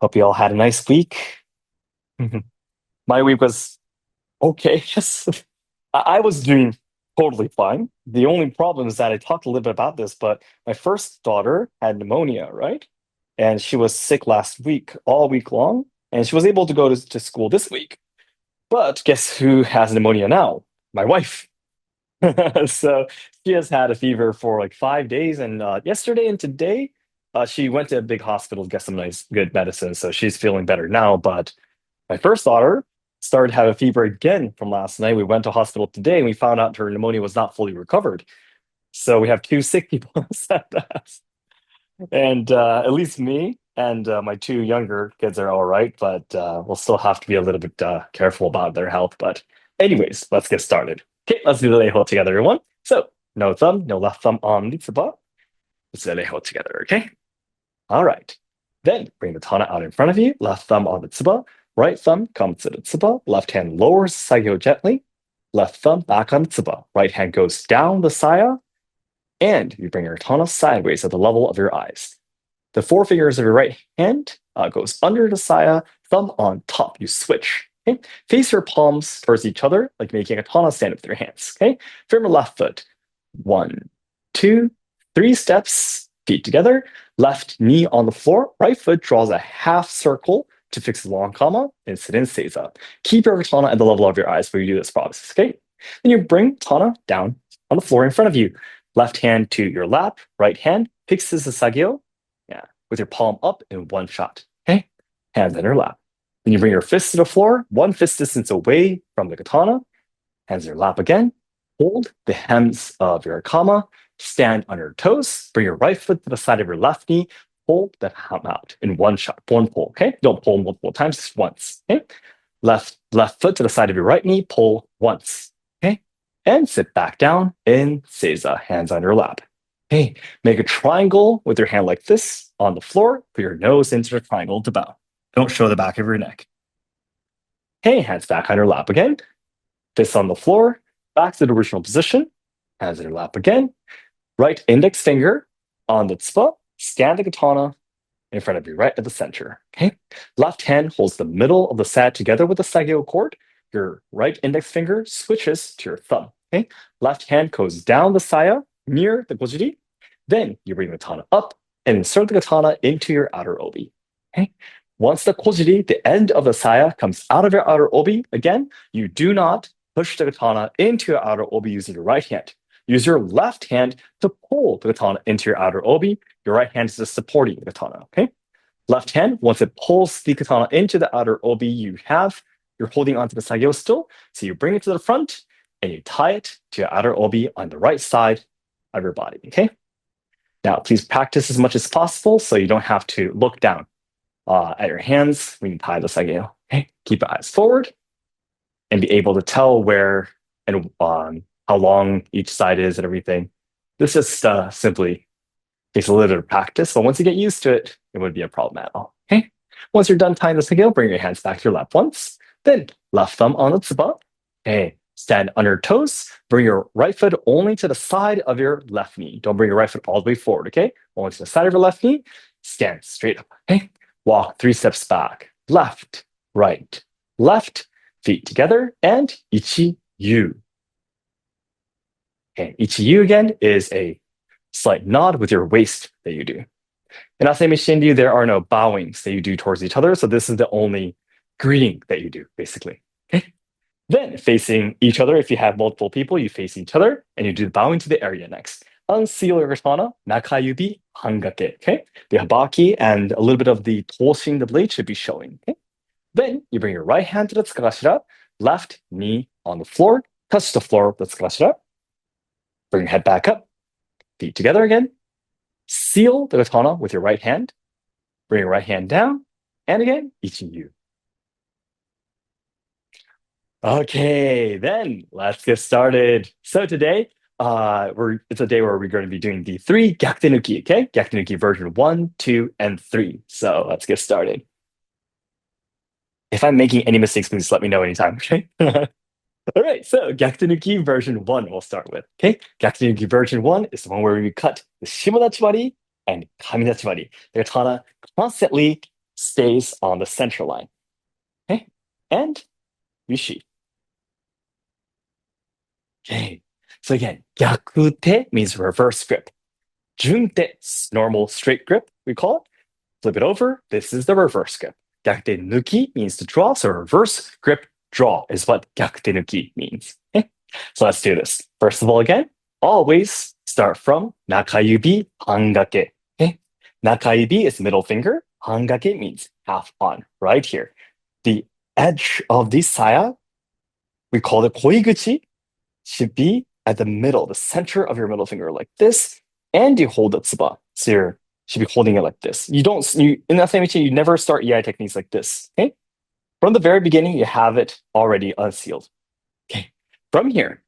Hope you all had a nice week. My week was okay. Yes, I was doing totally fine. The only problem is that I talked a little bit about this, but my first daughter had pneumonia, right? And she was sick last week, all week long, and she was able to go to school this week. But guess who has pneumonia now? My wife. So she has had a fever for like 5 days, and yesterday and today, she went to a big hospital to get some nice, good medicine. So she's feeling better now. But my first daughter started to have a fever again from last night. We went to hospital today, and we found out her pneumonia was not fully recovered. So we have two sick people at that. And at least me and my two younger kids are all right, but we'll still have to be a little bit careful about their health. But anyways, let's get started. Okay, let's do the lei together, everyone. So no thumb, no left thumb on the tsuba. Let's do the lei together, okay? All right. Then bring the tana out in front of you, left thumb on the tsuba, right thumb comes to the tsuba, left hand lowers saigyo gently, left thumb back on the tsuba, right hand goes down the saya, and you bring your katana sideways at the level of your eyes. The four fingers of your right hand goes under the saya, thumb on top. You switch. Okay? Face your palms towards each other, like making a katana stand with your hands. Okay? From your left foot. One, two, three steps, feet together. Left knee on the floor. Right foot draws a half circle to fix the long kama and sit in seiza. Keep your katana at the level of your eyes while you do this process. Okay? Then you bring katana down on the floor in front of you. Left hand to your lap, right hand fixes the sagyo, yeah, with your palm up in one shot. Okay? Hands in your lap. Then you bring your fist to the floor, one fist distance away from the katana, hands in your lap again. Hold the hems of your kama, stand on your toes, bring your right foot to the side of your left knee, pull the hem out in one shot, one pull, okay? Don't pull multiple times, just once, okay? Left foot to the side of your right knee, pull once, okay? And sit back down in seiza, hands on your lap. Okay, make a triangle with your hand like this on the floor, put your nose into the triangle to bow. Don't show the back of your neck. Okay, hands back on your lap again, fists on the floor, back to the original position, hands in your lap again, right index finger on the tsuba, stand the katana in front of you, right at the center. Okay. Left hand holds the middle of the sad together with the sagyo cord. Your right index finger switches to your thumb. Okay. Left hand goes down the saya near the gojiri. Then you bring the katana up and insert the katana into your outer obi. Okay. Once the kojiri, the end of the saya, comes out of your outer obi, again, you do not push the katana into your outer obi using your right hand. Use your left hand to pull the katana into your outer obi. Your right hand is just supporting the katana, okay? Left hand, once it pulls the katana into the outer obi you're holding onto the sagyo still. So you bring it to the front and you tie it to your outer obi on the right side of your body, okay? Now, please practice as much as possible so you don't have to look down at your hands when you tie the sagyo, okay? Keep your eyes forward and be able to tell where and how long each side is and everything. This just simply takes a little bit of practice, but once you get used to it, it wouldn't be a problem at all. Okay. Once you're done tying the scale, bring your hands back to your lap once. Then left thumb on the tsuba. Okay. Stand on your toes. Bring your right foot only to the side of your left knee. Don't bring your right foot all the way forward. Okay. Only to the side of your left knee. Stand straight up. Okay. Walk 3 steps back. Left, right, left. Feet together and ichi-yu. Okay. Ichi-yu again is a slight nod with your waist that you do. In Asayama Shinryu, there are no bowings that you do towards each other, so this is the only greeting that you do, basically. Okay? Then, facing each other, if you have multiple people, you face each other, and you do the bowing to the area next. Unseal your katana, nakayubi, hangake. Okay? The habaki and a little bit of the toshin, the blade, should be showing. Okay? Then, you bring your right hand to the tsukashira, left knee on the floor, touch the floor with the tsukashira, bring your head back up, feet together again. Seal the katana with your right hand. Bring your right hand down. And again, ichi-yu. Okay, then let's get started. So today, it's a day where we're going to be doing the three gyakutenuki, okay? Gyakutenuki version 1, 2, and 3. So let's get started. If I'm making any mistakes, please let me know anytime, okay? All right, so Gyakutenuki version 1 we'll start with. Okay, Gyakutenuki version 1 is the one where we cut the Shimodachibari and Kamidachibari. The katana constantly stays on the center line. Okay? And you sheath. Okay. So again, 逆手 means reverse grip. 順手, normal straight grip, we call it. Flip it over. This is the reverse grip. 逆手 nuki means to draw. So reverse grip draw is what 逆手 nuki means. Okay? So let's do this. First of all, again, always start from 中指 hangake. Okay? 中指 is middle finger. Hangake means half on, right here. The edge of the saya, we call it koiguchi, should be at the middle, the center of your middle finger, like this, and you hold the tsuba. So you should be holding it like this. You don't, in that same way, you never start EI techniques like this. Okay? From the very beginning, you have it already unsealed. Okay. From here,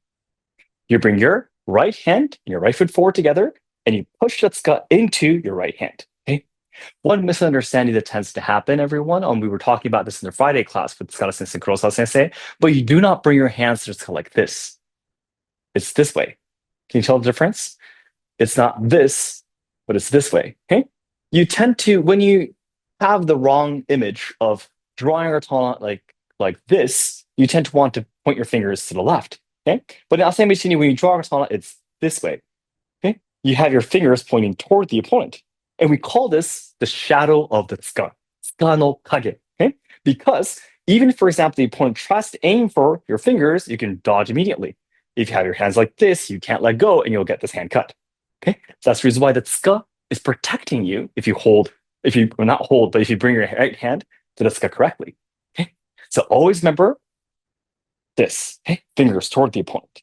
you bring your right hand and your right foot forward together, and you push the tsuka into your right hand. Okay. One misunderstanding that tends to happen, everyone, we were talking about this in the Friday class with Tsukara Sensei and Kurosawa Sensei, but you do not bring your hands to the tsuka like this. It's this way. Can you tell the difference? It's not this, but it's this way. Okay. You tend to, when you have the wrong image of drawing your katana like this, you tend to want to point your fingers to the left. Okay. But in Asayama Ichiden, when you draw a katana, it's this way. Okay. You have your fingers pointing toward the opponent. And we call this the shadow of the tsuka. Tsuka no kage. Okay. Because even, for example, the opponent tries to aim for your fingers, you can dodge immediately. If you have your hands like this, you can't let go and you'll get this hand cut. Okay, so that's the reason why the tsuka is protecting you if you hold, if you, well, not hold, but if you bring your right hand to the tsuka correctly. Okay, so always remember this, okay, fingers toward the opponent.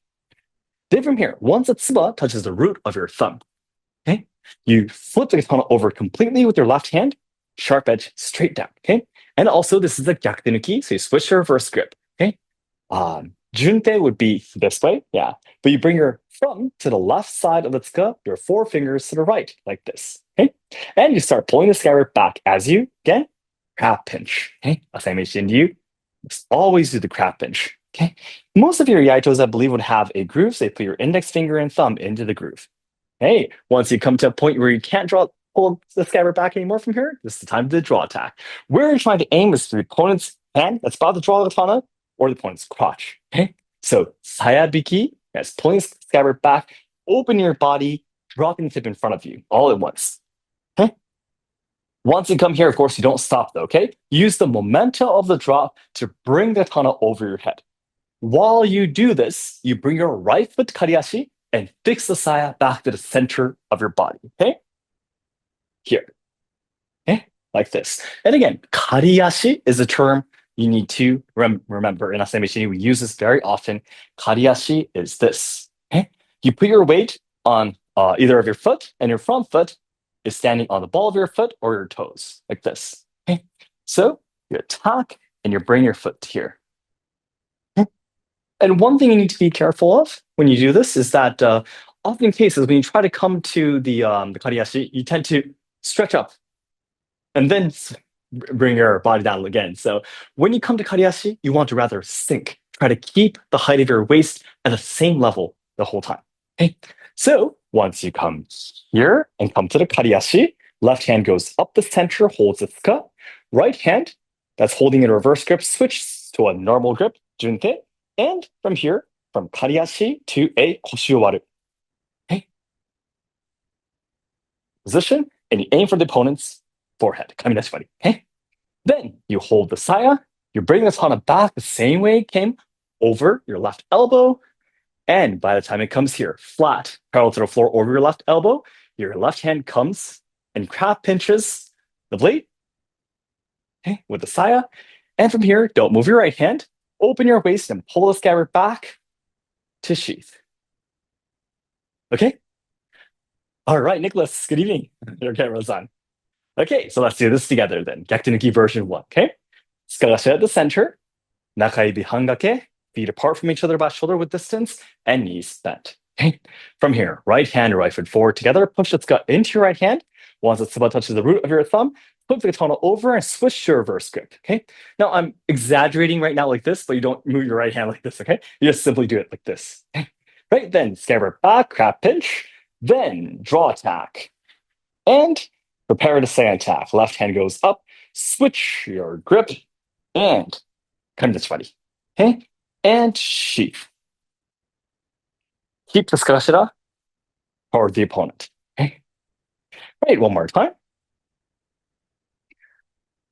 Then from here, once the tsuba touches the root of your thumb, okay, you flip the katana over completely with your left hand, sharp edge straight down, okay? And also this is the gyakutenuki, so you switch to reverse grip, okay? Junte would be this way, yeah. But you bring your thumb to the left side of the tsuka, your four fingers to the right, like this. Okay? And you start pulling the scabbard back as you, again, crab pinch. Okay? As I mentioned to you, always do the crab pinch. Okay? Most of your yaitos, I believe, would have a groove, so you put your index finger and thumb into the groove. Hey, once you come to a point where you can't pull the scabbard back anymore from here, this is the time to the draw attack. Where you're trying to aim is to the opponent's hand that's about to draw the katana, or the opponent's crotch. Okay? So sayabiki, that's pulling the scabbard back, open your body, dropping the tip in front of you all at once. Okay? Once you come here, of course, you don't stop though, okay? Use the momentum of the drop to bring the katana over your head. While you do this, you bring your right foot kariashi and fix the saya back to the center of your body, okay? Here. Okay? Like this. And again, kariashi is a term you need to remember. In Asayama Ichiden, we use this very often. Kariashi is this. Okay? You put your weight on either of your foot, and your front foot is standing on the ball of your foot or your toes, like this. Okay? So you attack, and you bring your foot here. Okay? And one thing you need to be careful of when you do this is that often in cases when you try to come to the kariashi, you tend to stretch up and then bring your body down again. So when you come to kariashi, you want to rather sink. Try to keep the height of your waist at the same level the whole time. Okay. So once you come here and come to the kariashi, left hand goes up the center, holds the tsuka. Right hand that's holding in a reverse grip switches to a normal grip, junte. And from here, from kariashi to a koshiwaru. Okay. Position, and you aim for the opponent's forehead. Kaminashi. Okay? Then you hold the saya, you bring the katana back the same way it came over your left elbow, and by the time it comes here, flat, parallel to the floor over your left elbow, your left hand comes and crab pinches the blade, okay, with the saya. And from here, don't move your right hand, open your waist and pull the scabbard back to sheath. Okay? All right, Nicholas, good evening. Your camera's on. Okay, so let's do this together then. Gyakutenuki version 1, okay? Tsukagashi at the center, nakaibi hangake, feet apart from each other about shoulder width distance, and knees bent. Okay? From here, right hand and right foot forward together, push the tsuka into your right hand. Once the tsuba touches the root of your thumb, flip the katana over and switch to reverse grip, okay? Now, I'm exaggerating right now like this, but you don't move your right hand like this, okay? You just simply do it like this. Okay? Right, then scabbard back, crab pinch, then draw attack. And prepare to say attack. Left hand goes up, switch your grip, and kenjutsu. Okay? And sheath. Keep the skashira toward the opponent. Okay? Right, one more time.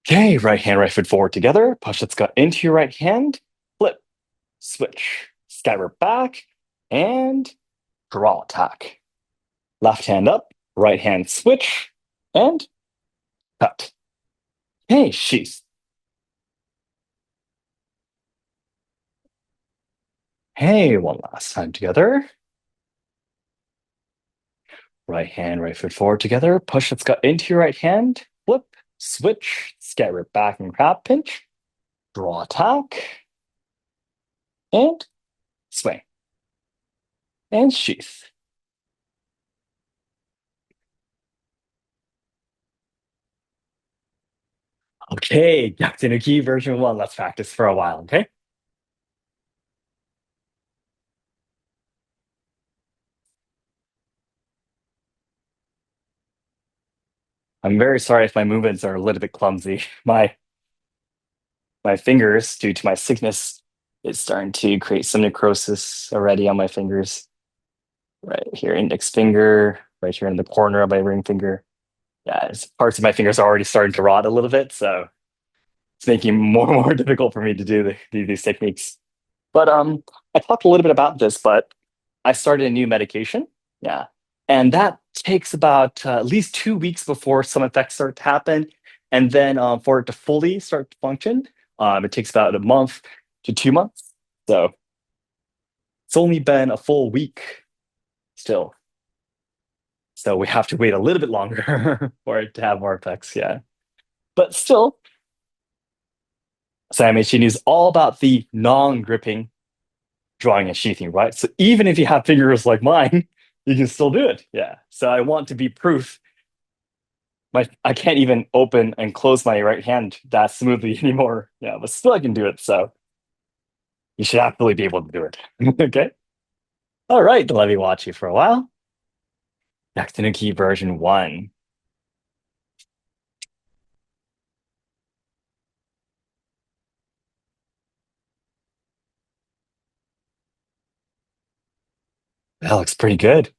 Okay, right hand, right foot forward together. Push its gut into your right hand. Flip, switch, scatter back, and draw attack. Left hand up, right hand switch, and cut. Okay, sheath. Hey, one last time together. Right hand, right foot forward together. Push its gut into your right hand. Flip, switch, scatter back and crab pinch. Draw attack, and swing. And sheath. Okay, Yakutenuki version 1. Let's practice for a while, okay? I'm very sorry if my movements are a little bit clumsy. My fingers, due to my sickness, is starting to create some necrosis already on my fingers. Right here, index finger, right here in the corner of my ring finger. Yeah, parts of my fingers are already starting to rot a little bit, so it's making it more and more difficult for me to do these techniques. But I talked a little bit about this, but I started a new medication. Yeah, and that takes about at least 2 weeks before some effects start to happen, and then for it to fully start to function, it takes about a month to 2 months. So it's only been a full week still. So we have to wait a little bit longer for it to have more effects. Yeah, but still, Sayamachi is all about the non-gripping drawing and sheathing, right? So even if you have fingers like mine, you can still do it. Yeah. So I want to be proof. I can't even open and close my right hand that smoothly anymore. Yeah, but still I can do it. So you should absolutely be able to do it. Okay. All right. Let me watch you for a while. Yakutenuki version 1. That looks pretty good.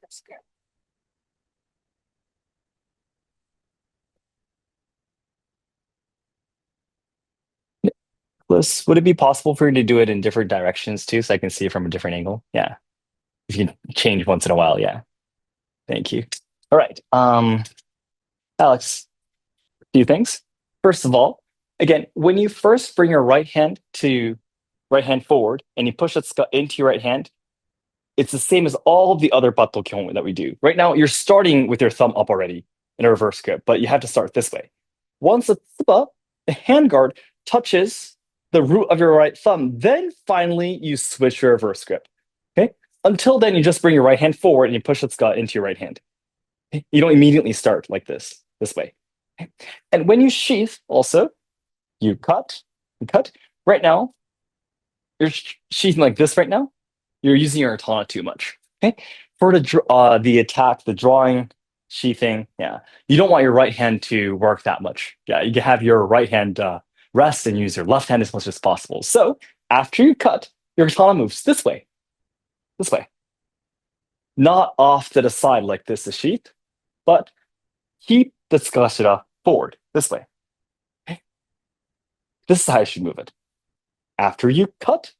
That's good. Liz, would it be possible for you to do it in different directions too, so I can see it from a different angle? Yeah. If you can change once in a while, yeah. Thank you. All right. Alex, a few things. First of all, again, when you first bring your right hand forward and you push it into your right hand, it's the same as all the other bato kyon that we do. Right now, you're starting with your thumb up already in a reverse grip, but you have to start this way. Once the tsuba, the hand guard, touches the root of your right thumb, then finally you switch your reverse grip. Okay? Until then, you just bring your right hand forward and you push its gut into your right hand. Okay? You don't immediately start like this way. Okay? And when you sheath, also, you cut. Right now, you're sheathing like this right now. You're using your katana too much. Okay, for the attack, the drawing, sheathing. Yeah, you don't want your right hand to work that much. Yeah, you can have your right hand rest and use your left hand as much as possible. So after you cut, your katana moves this way, not off to the side like this is sheath, but keep the tsukashira forward this way. Okay? This is how you should move it. After you cut,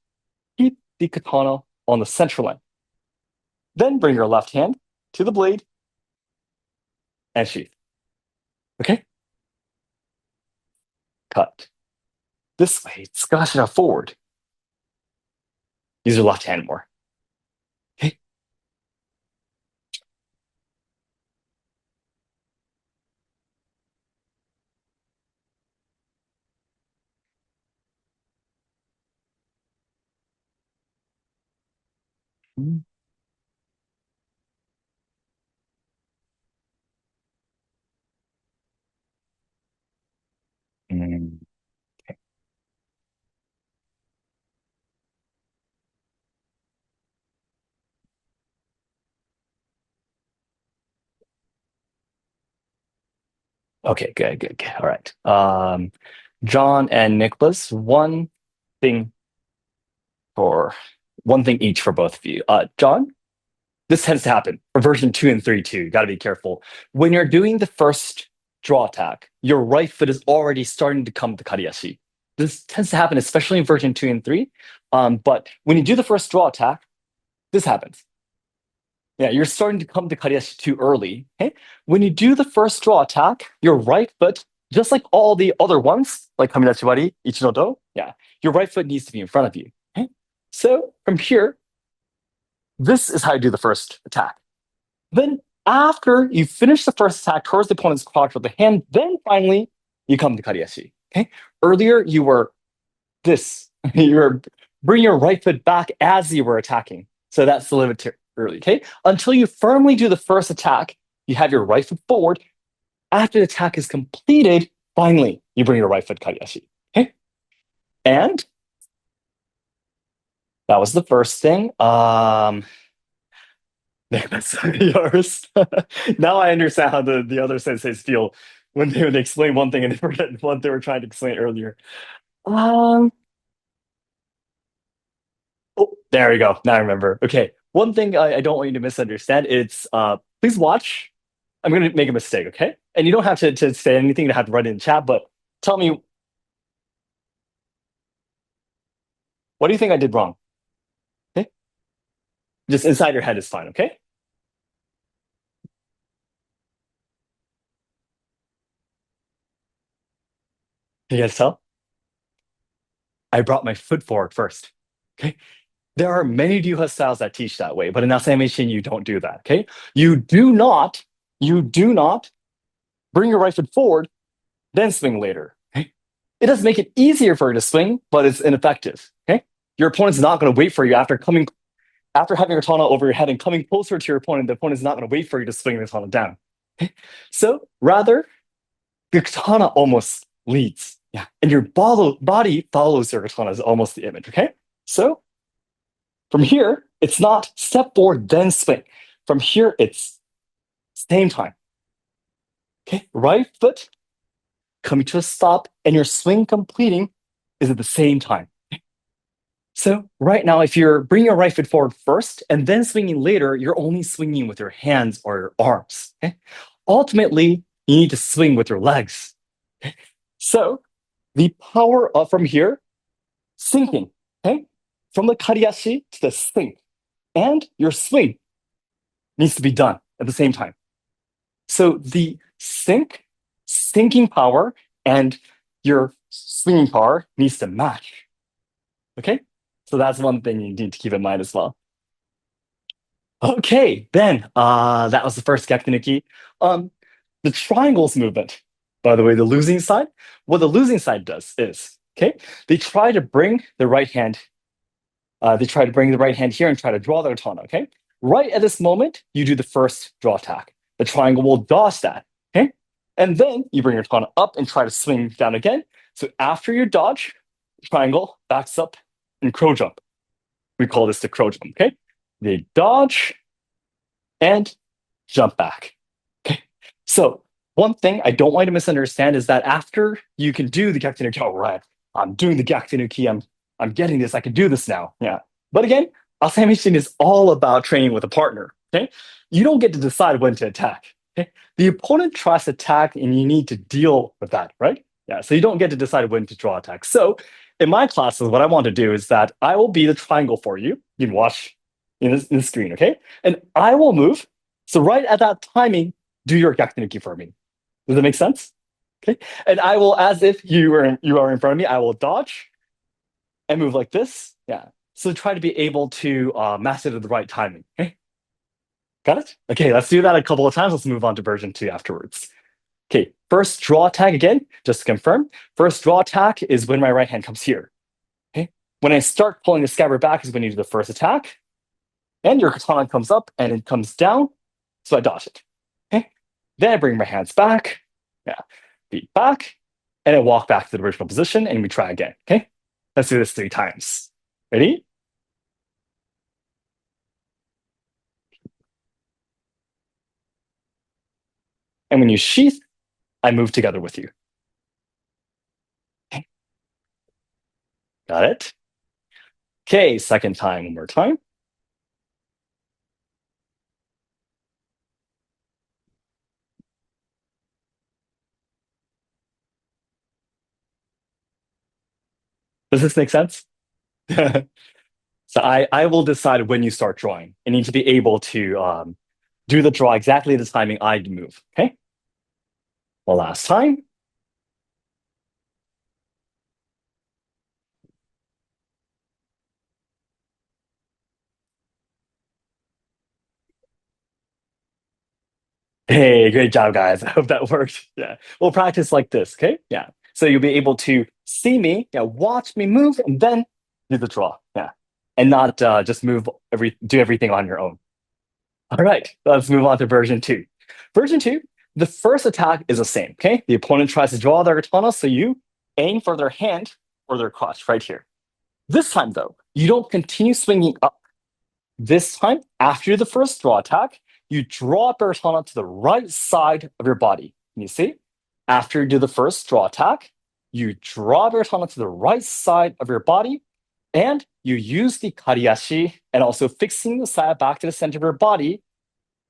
keep the katana on the central line. Then bring your left hand to the blade and sheath. Okay? Cut. This way, tsukashira forward. Use your left hand more. Okay? Mm. Okay, good, good, good. All right. John and Nicholas, thing for one thing each for both of you. John, this tends to happen for version 2 and 3 too. You got to be careful. When you're doing the first draw attack, your right foot is already starting to come to Kariashi. This tends to happen, especially in version 2 and 3. But when you do the first draw attack, this happens. Yeah, you're starting to come to Kariashi too early. Okay? When you do the first draw attack, your right foot, just like all the other ones, like Kamidachiwari, Ichinodo, yeah, your right foot needs to be in front of you. Okay? So from here, this is how you do the first attack. Then after you finish the first attack towards the opponent's crotch with the hand, then finally you come to Kariashi. Okay? Earlier you were this. You were bring your right foot back as you were attacking. So that's a little bit early. Okay? Until you firmly do the first attack, you have your right foot forward. After the attack is completed, finally you bring your right foot Kariashi. Okay? And that was the first thing. That's yours. Now I understand how the other senseis feel when they explain one thing and they forget what they were trying to explain earlier. Um, oh, there we go. Now I remember. Okay. One thing I don't want you to misunderstand. It's please watch. I'm gonna make a mistake, okay? And you don't have to say anything to have to write it in chat, but tell me what do you think I did wrong? Okay? Just inside your head is fine, okay? You guys tell? I brought my foot forward first. Okay. There are many Ryuha styles that teach that way, but in Asayama you don't do that. Okay. You do not bring your right foot forward, then swing later. Okay. It does make it easier for you to swing, but it's ineffective. Okay. Your opponent's not going to wait for you after having your katana over your head and coming closer to your opponent. The opponent's not going to wait for you to swing the katana down. Okay. So rather, your katana almost leads. Yeah. And your body follows your katana is almost the image. Okay. So from here, it's not step forward, then swing. From here, it's same time. Okay, right foot coming to a stop, and your swing completing is at the same time. So right now, if you're bringing your right foot forward first and then swinging later, you're only swinging with your hands or your arms. Okay? Ultimately, you need to swing with your legs. Okay? So the power of from here, sinking. Okay, from the kariashi to the sink, and your swing needs to be done at the same time. So the sinking power and your swinging power needs to match. Okay? So that's one thing you need to keep in mind as well. Okay, then that was the first Gektanuki. Um, the triangles movement, by the way, the losing side. What the losing side does is, okay, they try to bring the right hand here and try to draw their katana, okay? Right at this moment, you do the first draw attack. The triangle will dodge that, okay? And then you bring your katana up and try to swing down again. So after you dodge, the triangle backs up and crow jump. We call this the crow jump, okay? They dodge and jump back. Okay. So one thing I don't want you to misunderstand is that after you can do the Gyakutenuki, all right, I'm doing the Gyakutenuki, I'm getting this, I can do this now. Yeah. But again, Asayama is all about training with a partner. Okay. You don't get to decide when to attack. Okay. The opponent tries to attack and you need to deal with that, right? Yeah. So you don't get to decide when to draw attack. So in my classes, what I want to do is that I will be the triangle for you. You can watch in the screen, okay? And I will move. So right at that timing, do your Gyakutenuki for me. Does that make sense? Okay. And I will, as if you are in front of me, I will dodge and move like this. Yeah. So try to be able to match it at the right timing. Okay. Got it? Okay, let's do that a couple of times. Let's move on to version 2 afterwards. Okay, first draw attack again, just to confirm. First draw attack is when my right hand comes here. Okay. When I start pulling the scabbard back is when you do the first attack. And your katana comes up and it comes down, so I dodge it. Okay. Then I bring my hands back. Yeah. Feet back. And I walk back to the original position and we try again. Okay. Let's do this 3 times. Ready? And when you sheath, I move together with you. Okay. Got it? Okay, second time, one more time. Does this make sense? So I will decide when you start drawing. You need to be able to do the draw exactly the timing I move. Okay. Well, last time. Hey, great job, guys. I hope that worked. Yeah. We'll practice like this. Okay. Yeah. So you'll be able to see me, yeah, watch me move, and then do the draw. Yeah. And not just do everything on your own. All right, let's move on to version two. Version two, the first attack is the same. Okay, the opponent tries to draw their katana, so you aim for their hand or their crotch right here. This time, though, you don't continue swinging up. This time, after the first draw attack, you draw up your katana to the right side of your body. Can you see? After you do the first draw attack, you draw up your katana to the right side of your body, and you use the kariashi and also fixing the saya back to the center of your body,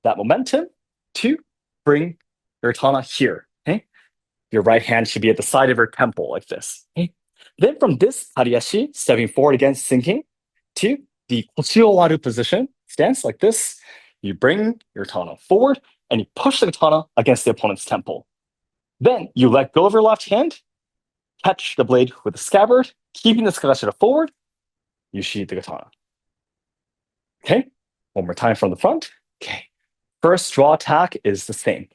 that momentum, to bring your katana here. Okay? Your right hand should be at the side of your temple like this. Okay? Then from this kariashi, stepping forward again, sinking, to the kochi position, stance like this, you bring your katana forward and you push the katana against the opponent's temple. Then you let go of your left hand, catch the blade with the scabbard, keeping the sakashira forward, you sheathe the katana. Okay, one more time from the front. Okay, first draw attack is the same.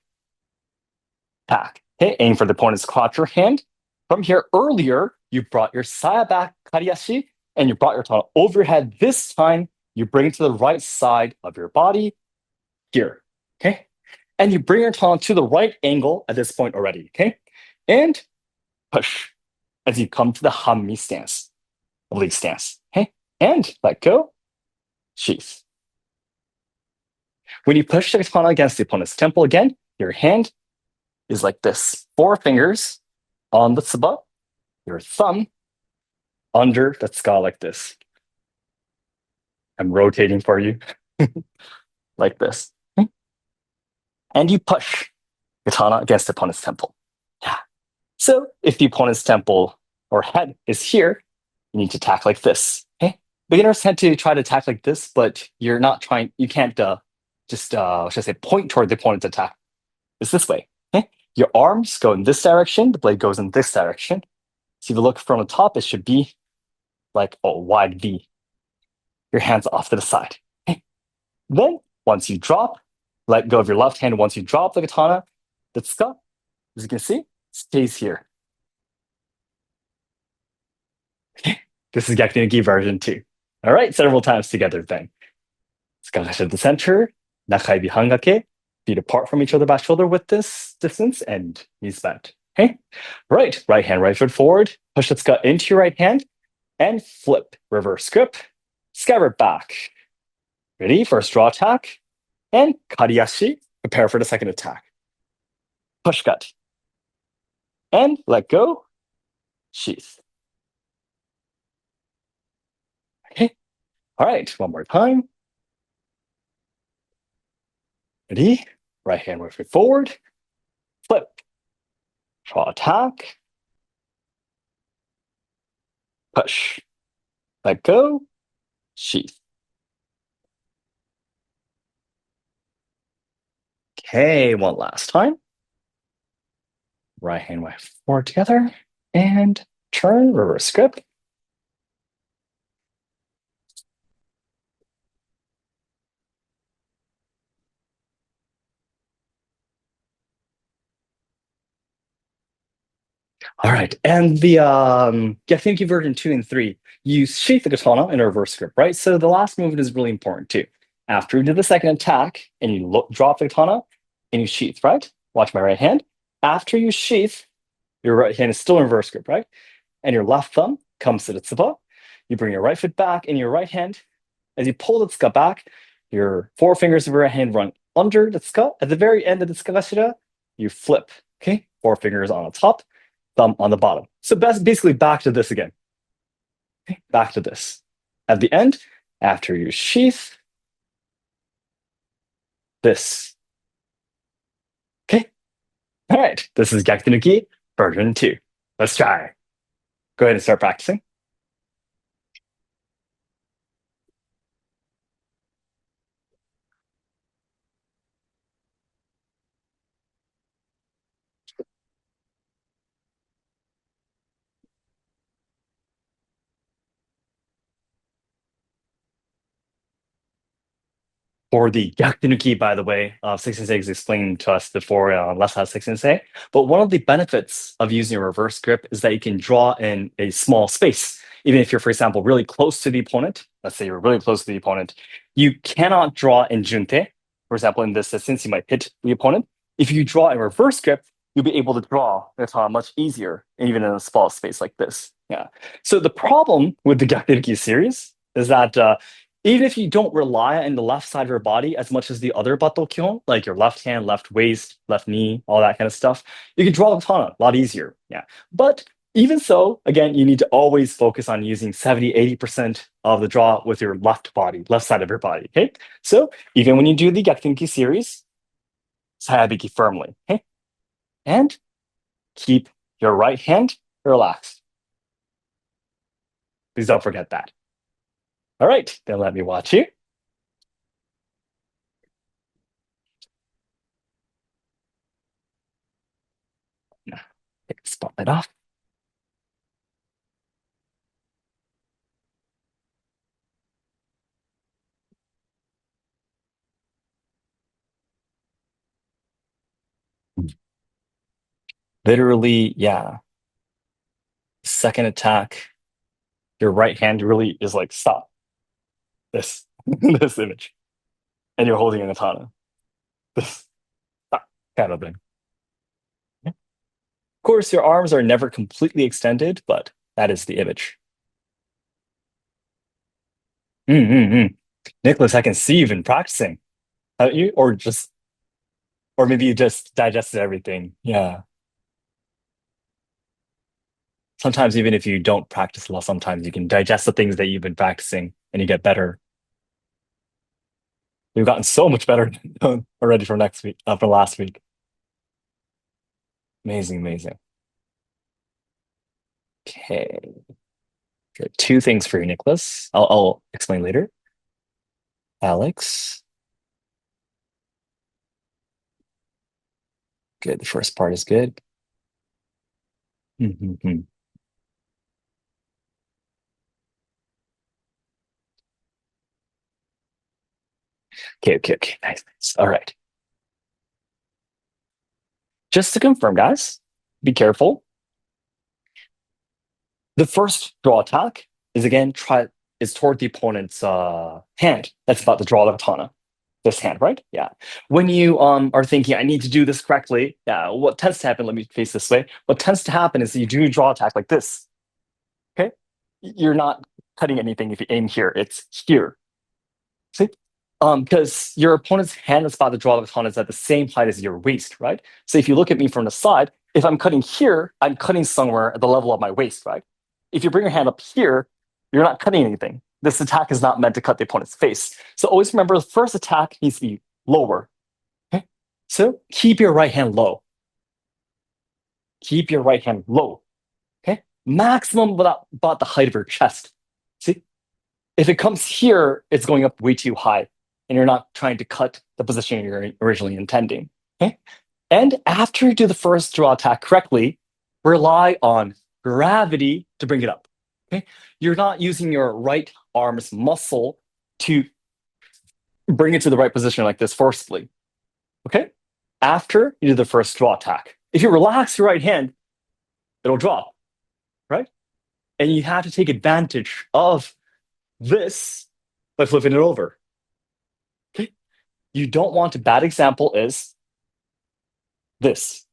Attack. Okay, aim for the opponent's crotch or hand. From here, earlier, you brought your saya back kariashi and you brought your katana overhead. This time, you bring it to the right side of your body here. Okay, and you bring your katana to the right angle at this point already. Okay, and push as you come to the hammi stance, oblique stance. Okay, and let go, sheath. When you push the katana against the opponent's temple again, your hand is like this. 4 fingers on the tsuba, your thumb under the tsuka like this. I'm rotating for you like this. And you push katana against the opponent's temple. Yeah. So if the opponent's temple or head is here, you need to attack like this. Okay. Beginners tend to try to attack like this, but you're not trying, you can't just, should I say, point toward the opponent's attack. It's this way. Okay? Your arms go in this direction, the blade goes in this direction. So if you look from the top, it should be like a wide V. Your hands off to the side. Okay? Then, once you drop, let go of your left hand. Once you drop the katana, the tsuka, as you can see, stays here. Okay? This is Yakinagi version 2. All right, several times together then. Tsuka at the center, nakaibi hangake, feet apart from each other by shoulder with this distance, and knees bent. Okay? Right hand, right foot forward, push the tsuka into your right hand, and flip, reverse grip, scabbard back. Ready? First draw attack, and kariashi, prepare for the second attack. Push cut. And let go, sheath. Okay. All right, one more time. Ready? Right hand, right foot forward, flip, draw attack, push, let go, sheath. Okay, one last time. Right hand, right foot forward together, and turn, reverse grip. All right, and the Yakiniki version 2 and 3 use sheath the katana in a reverse grip, right? So the last movement is really important too. After you do the second attack and you drop the katana and you sheath, right? Watch my right hand. After you sheath, your right hand is still in reverse grip, right? And your left thumb comes to the tsuba. You bring your right foot back in your right hand. As you pull the tsuka back, your four fingers of your right hand run under the tsuka. At the very end of the tsukagashira, you flip, okay? Four fingers on the top, thumb on the bottom. So basically back to this again. Okay? Back to this. At the end, after you sheath, this. Okay? All right. This is Gyakutenuki version 2. Let's try. Go ahead and start practicing. For the Gyakutenuki, by the way, Seki Sensei explained to us before last class Seki Sensei. But one of the benefits of using a reverse grip is that you can draw in a small space. Even if you're, for example, really close to the opponent, let's say you're really close to the opponent, you cannot draw in junte. For example, in this, since you might hit the opponent, if you draw in reverse grip, you'll be able to draw the katana much easier, even in a small space like this. Yeah. So the problem with the Gyakutenuki series is that even if you don't rely on the left side of your body as much as the other bato kihon, like your left hand, left waist, left knee, all that kind of stuff, you can draw the katana a lot easier. Yeah. But even so, again, you need to always focus on using 70, 80% of the draw with your left body, left side of your body. Okay. So even when you do the Gyakutenki series, sayabiki firmly. Okay. And keep your right hand relaxed. Please don't forget that. All right. Then let me watch you. Take the spotlight off. Literally, yeah. Second attack, your right hand really is like, stop this, this image. And you're holding a katana. This stop, kind of thing. Of course, your arms are never completely extended, but that is the image. Mm-hmm. Nicholas, I can see you've been practicing. Haven't you? Or maybe you just digested everything. Yeah. Sometimes even if you don't practice a lot, sometimes you can digest the things that you've been practicing and you get better. You've gotten so much better already from next week, from last week. Amazing, amazing. Okay. Good. Two things for you, Nicholas. I'll explain later. Alex. Good. The first part is good. Mm-hmm. Okay, okay, okay. Nice, nice. All right. Just to confirm, guys, be careful. The first draw attack is again is toward the opponent's hand. That's about to draw the katana. This hand, right? Yeah. When you are thinking, I need to do this correctly, yeah, what tends to happen, let me face this way. What tends to happen is you do draw attack like this. Okay? You're not cutting anything if you aim here. It's here. See? Because your opponent's hand is about to draw the katana is at the same height as your waist, right? So if you look at me from the side, if I'm cutting here, I'm cutting somewhere at the level of my waist, right? If you bring your hand up here, you're not cutting anything. This attack is not meant to cut the opponent's face. So always remember the first attack needs to be lower. Okay? So keep your right hand low. Keep your right hand low. Okay? Maximum about the height of your chest. See? If it comes here, it's going up way too high, and you're not trying to cut the position you're originally intending. Okay? And after you do the first draw attack correctly, rely on gravity to bring it up. Okay? You're not using your right arm's muscle to bring it to the right position like this forcibly. Okay? After you do the first draw attack, if you relax your right hand, it'll drop, right? And you have to take advantage of this by flipping it over. You don't want a bad example is this.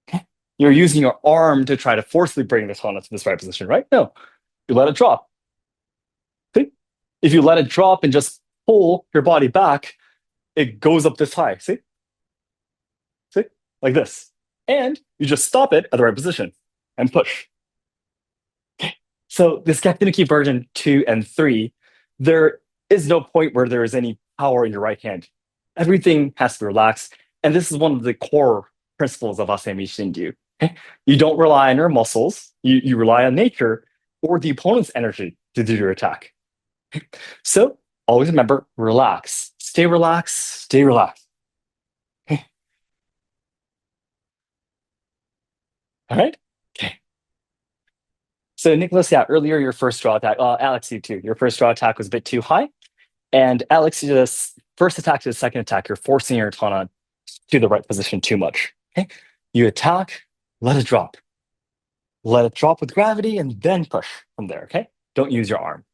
Okay? You're using your arm to try to forcefully bring the katana to this right position, right? No, you let it drop. See? If you let it drop and just pull your body back, it goes up this high. See? See? Like this. And you just stop it at the right position and push. So this Gakdeniki version 2 and 3, there is no point where there is any power in your right hand. Everything has to be relaxed. And this is one of the core principles of Asayama Shinryu. Okay? You don't rely on your muscles, you rely on nature or the opponent's energy to do your attack. So always remember, relax. Stay relaxed, stay relaxed. Okay. All right? Okay. So Nicholas, yeah, earlier your first draw attack, Alex, you too. Your first draw attack was a bit too high. And Alex, you just first attack to the second attack, you're forcing your katana to the right position too much. Okay? You attack, let it drop. Let it drop with gravity and then push from there. Okay? Don't use your arm.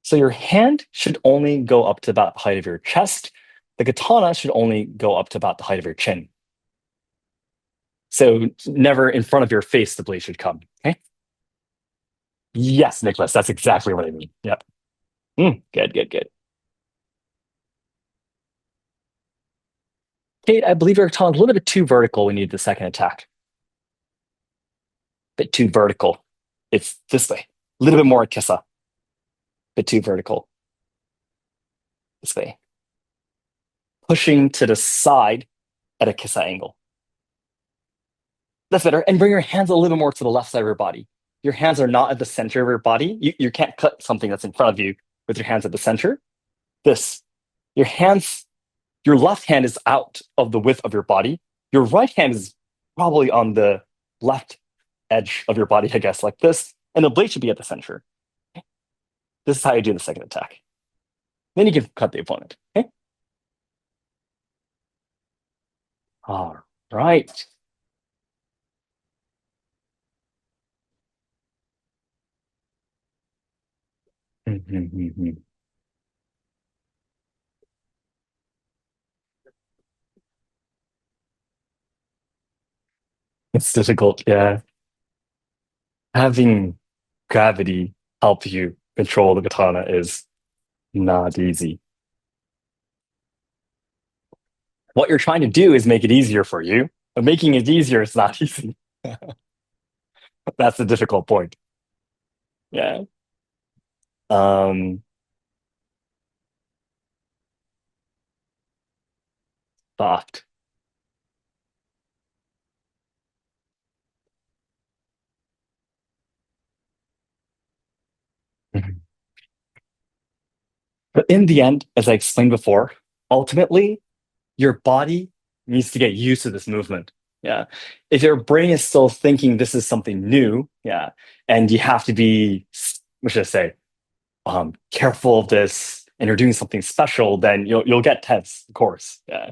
So your hand should only go up to about the height of your chest. The katana should only go up to about the height of your chin. So never in front of your face, the blade should come. Okay? Yes, Nicholas, that's exactly what I mean. Yep. Good, good, good. Kate, I believe your katana is a little bit too vertical when you do the second attack. Bit too vertical. It's this way. A little bit more kissa. Bit too vertical. This way. Pushing to the side at a kissa angle. That's better. And bring your hands a little more to the left side of your body. Your hands are not at the center of your body. You can't cut something that's in front of you with your hands at the center. This. Your hands, your left hand is out of the width of your body. Your right hand is probably on the left edge of your body, I guess, like this. And the blade should be at the center. This is how you do the second attack. Then you can cut the opponent. Okay. All right. It's difficult, yeah. Having gravity help you control the katana is not easy. What you're trying to do is make it easier for you, but making it easier is not easy. That's the difficult point. Yeah. Um, soft. But in the end, as I explained before, ultimately your body needs to get used to this movement. Yeah. If your brain is still thinking this is something new, yeah, and you have to be, what should I say, careful of this, and you're doing something special, then you'll get tense, of course. Yeah.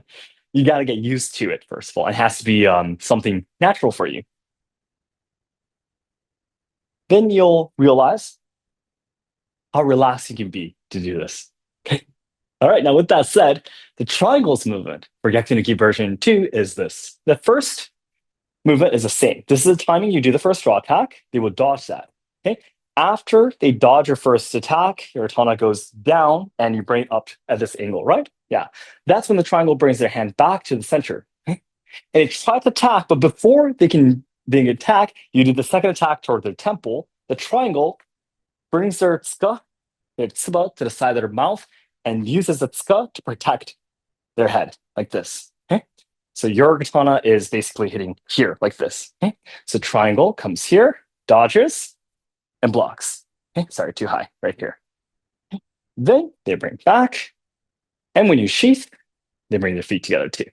You got to get used to it first of all. It has to be something natural for you. Then you'll realize how relaxed you can be to do this. Okay. All right. Now, with that said, the triangles movement for Yakunuki version 2 is this. The first movement is the same. This is the timing you do the first draw attack. They will dodge that. Okay. After they dodge your first attack, your katana goes down and you bring it up at this angle, right? Yeah. That's when the triangle brings their hand back to the center. Okay? And it tries to attack, but before they can attack, you do the second attack toward their temple. The triangle brings their tsuba to the side of their mouth and uses the tsuka to protect their head, like this. Okay? So your katana is basically hitting here, like this. Okay? So triangle comes here, dodges, and blocks. Okay? Sorry, too high, right here. Okay? Then they bring back, and when you sheath, they bring their feet together too.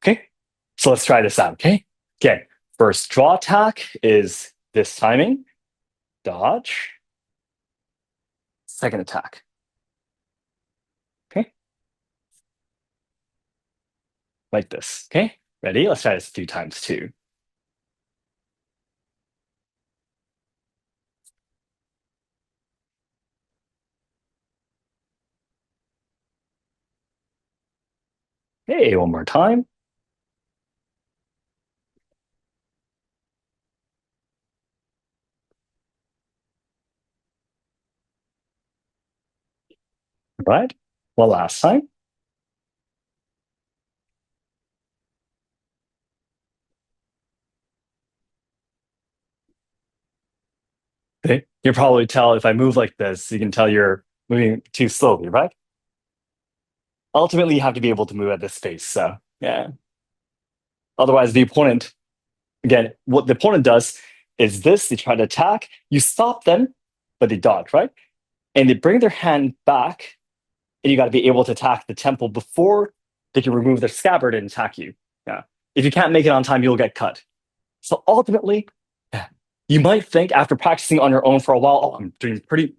Okay? So let's try this out, okay? Okay, first draw attack is this timing, dodge, second attack. Okay? Like this. Okay? Ready? Let's try this a few times too. Hey, one more time. Right. One last time. Okay. You probably tell if I move like this, you can tell you're moving too slowly, right? Ultimately, you have to be able to move at this pace. So, yeah. Otherwise, the opponent, again, what the opponent does is this, they try to attack, you stop them, but they dodge, right? And they bring their hand back, and you got to be able to attack the temple before they can remove their scabbard and attack you. Yeah. If you can't make it on time, you'll get cut. So ultimately, yeah, you might think after practicing on your own for a while, oh, I'm doing pretty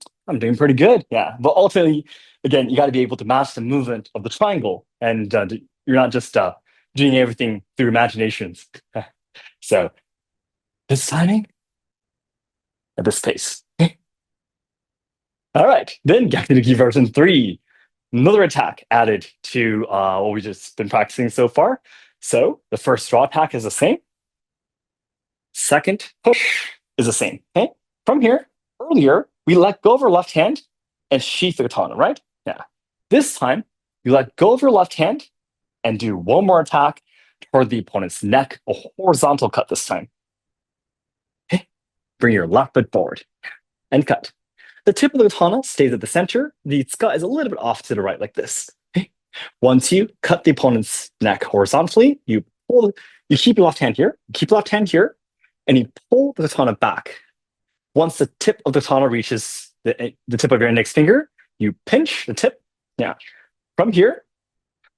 good. Yeah. But ultimately, again, you got to be able to match the movement of the triangle, and you're not just doing everything through imaginations. So this timing at this pace. All right. Then Yakinuki version 3. Another attack added to what we just been practicing so far. So the first draw attack is the same. Second push is the same. Okay. From here, earlier, we let go of our left hand and sheath the katana, right? Yeah. This time, you let go of your left hand and do one more attack toward the opponent's neck, a horizontal cut this time. Okay. Bring your left foot forward and cut. The tip of the katana stays at the center. The tsuka is a little bit off to the right, like this. Okay. Once you cut the opponent's neck horizontally, you keep your left hand here, keep left hand here, and you pull the katana back. Once the tip of the katana reaches the tip of your index finger, you pinch the tip. Yeah. From here,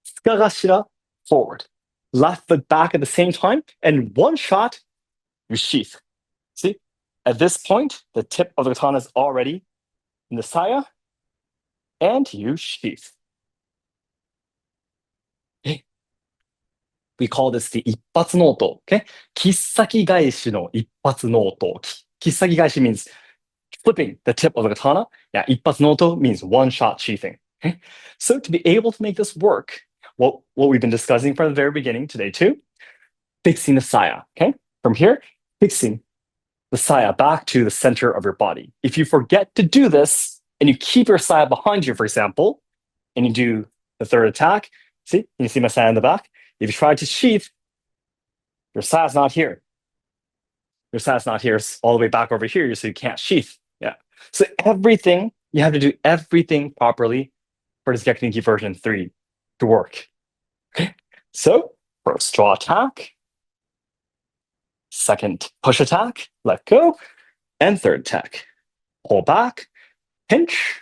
tsukagashira forward. Left foot back at the same time, and one shot, you sheath. See? At this point, the tip of the katana is already in the saya, and you sheath. Okay. We call this the 一発ノート. Okay? 切っ先返しの一発ノート. 切っ先返し means flipping the tip of the katana. Yeah, 一発ノート means one shot sheathing. Okay? So to be able to make this work, what we've been discussing from the very beginning today too, fixing the saya. Okay? From here, fixing the saya back to the center of your body. If you forget to do this and you keep your saya behind you, for example, and you do the third attack, see, can you see my saya in the back? If you try to sheath, your saya's not here. Your saya's not here. It's all the way back over here, so you can't sheath. Yeah. So everything, you have to do everything properly for this Gekininki version 3 to work. Okay. So first draw attack, second push attack, let go, and third attack. Pull back, pinch,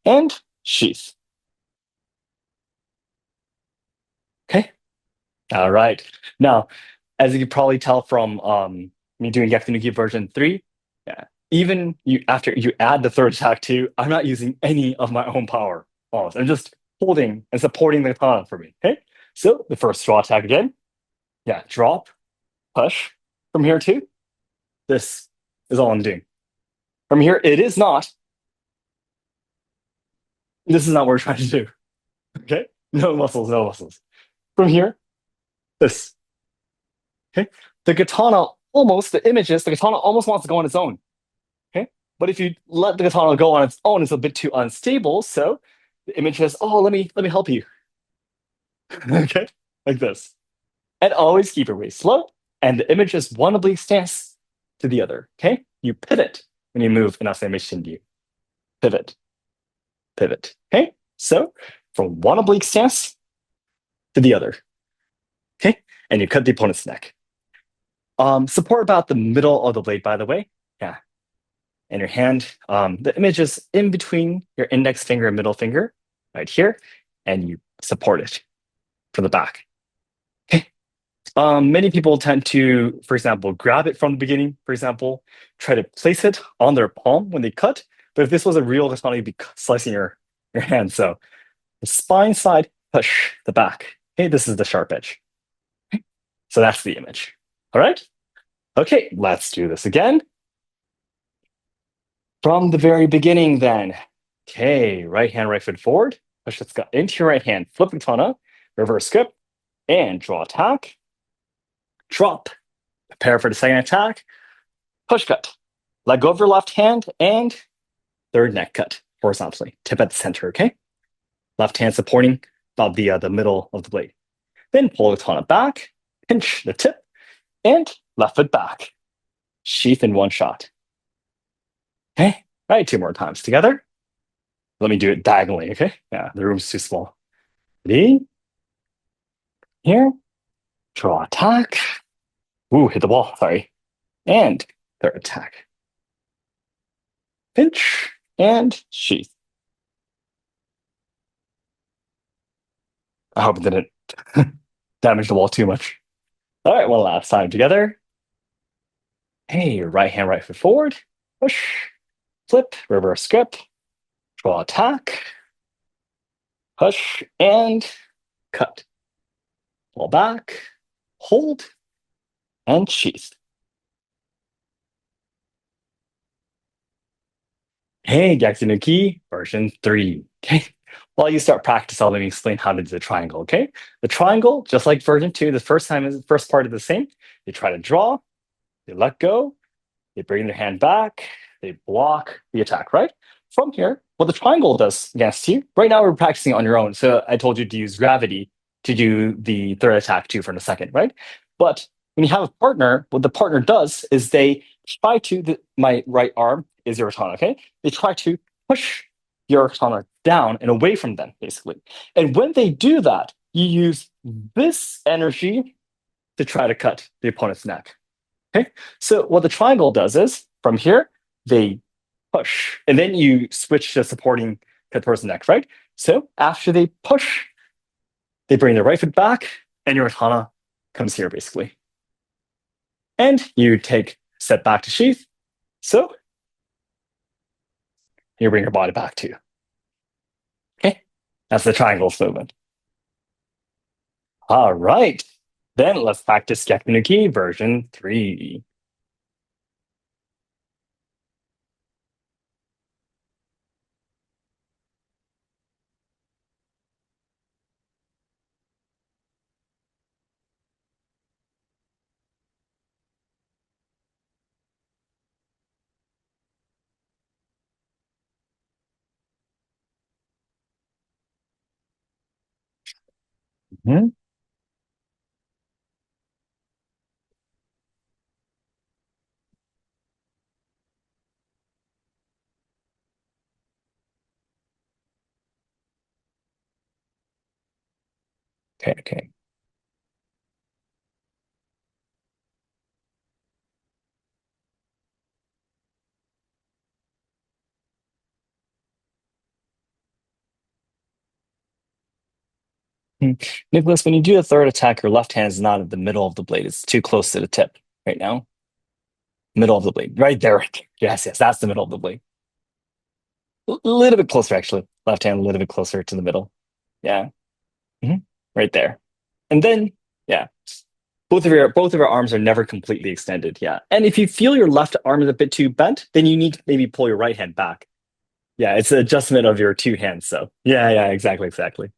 and sheath. Okay. All right. Now, as you can probably tell from me doing Yakinuki version 3, yeah, even after you add the third attack too, I'm not using any of my own power. Almost. I'm just holding and supporting the katana for me. Okay. So the first draw attack again. Yeah, drop, push. From here too. This is all I'm doing. From here, it is not. This is not what we're trying to do. Okay. No muscles, no muscles. From here, this. Okay. The katana almost wants to go on its own. Okay. But if you let the katana go on its own, it's a bit too unstable. So the image says, oh, let me help you. Okay. Like this. And always keep your waist slow. And the image is one oblique stance to the other. Okay. You pivot when you move in Asayama Shindyu. Pivot. Pivot. Okay. So from one oblique stance to the other. Okay. And you cut the opponent's neck. Support about the middle of the blade, by the way. Yeah. And your hand, the image is in between your index finger and middle finger, right here, and you support it from the back. Okay. Many people tend to, for example, grab it from the beginning, for example, try to place it on their palm when they cut. But if this was a real katana, you'd be slicing your hand. So the spine side, push the back. Okay, this is the sharp edge. Okay. So that's the image. All right. Okay, let's do this again. From the very beginning, then. Okay, right hand, right foot forward. Push the into your right hand. Flip the katana. reverse skip, and draw attack. Drop. Prepare for the second attack. Push cut. Let go of your left hand and third neck cut horizontally. Tip at the center, okay? Left hand supporting about the middle of the blade. Then pull the katana back, pinch the tip, and left foot back. Sheath in one shot. Okay, all right, two more times together. Let me do it diagonally, okay? Yeah, the room's too small. Ready? Here. Draw attack. Ooh, hit the wall, sorry. And third attack. Pinch and sheath. I hope it didn't damage the wall too much. All right, one last time together. Hey, right hand, right foot forward. Push, flip, reverse skip, draw attack, push, and cut. Pull back, hold, and sheath. Hey, Gyakunuki version 3. Okay. While you start practice, let me explain how to do the triangle, okay? The triangle, just like version 2, the first part is the same. You try to draw, you let go, they bring their hand back, they block the attack, right? From here, what the triangle does against you, right now we're practicing on your own. So I told you to use gravity to do the third attack too for the second, right? But when you have a partner, what the partner does is they try to, my right arm is your katana, okay? They try to push your katana down and away from them, basically. And when they do that, you use this energy to try to cut the opponent's neck. Okay, so what the triangle does is from here, they push, and then you switch to supporting the person's neck, right? So after they push, they bring their right foot back, and your katana comes here basically. And you take a step back to sheath. So you bring your body back too. Okay, that's the triangle movement. All right, then let's practice Gyakunuki version 3. Mhm. Okay, okay. Hmm. Nicholas, when you do a third attack, your left hand is not at the middle of the blade. It's too close to the tip right now. Middle of the blade. Right there. Yes, yes, that's the middle of the blade. A little bit closer, actually. Left hand a little bit closer to the middle. Yeah. Mhm. Right there. And then, yeah. Both of your arms are never completely extended. Yeah. And if you feel your left arm is a bit too bent, then you need to maybe pull your right hand back. Yeah, it's an adjustment of your two hands. So yeah, yeah, exactly, exactly.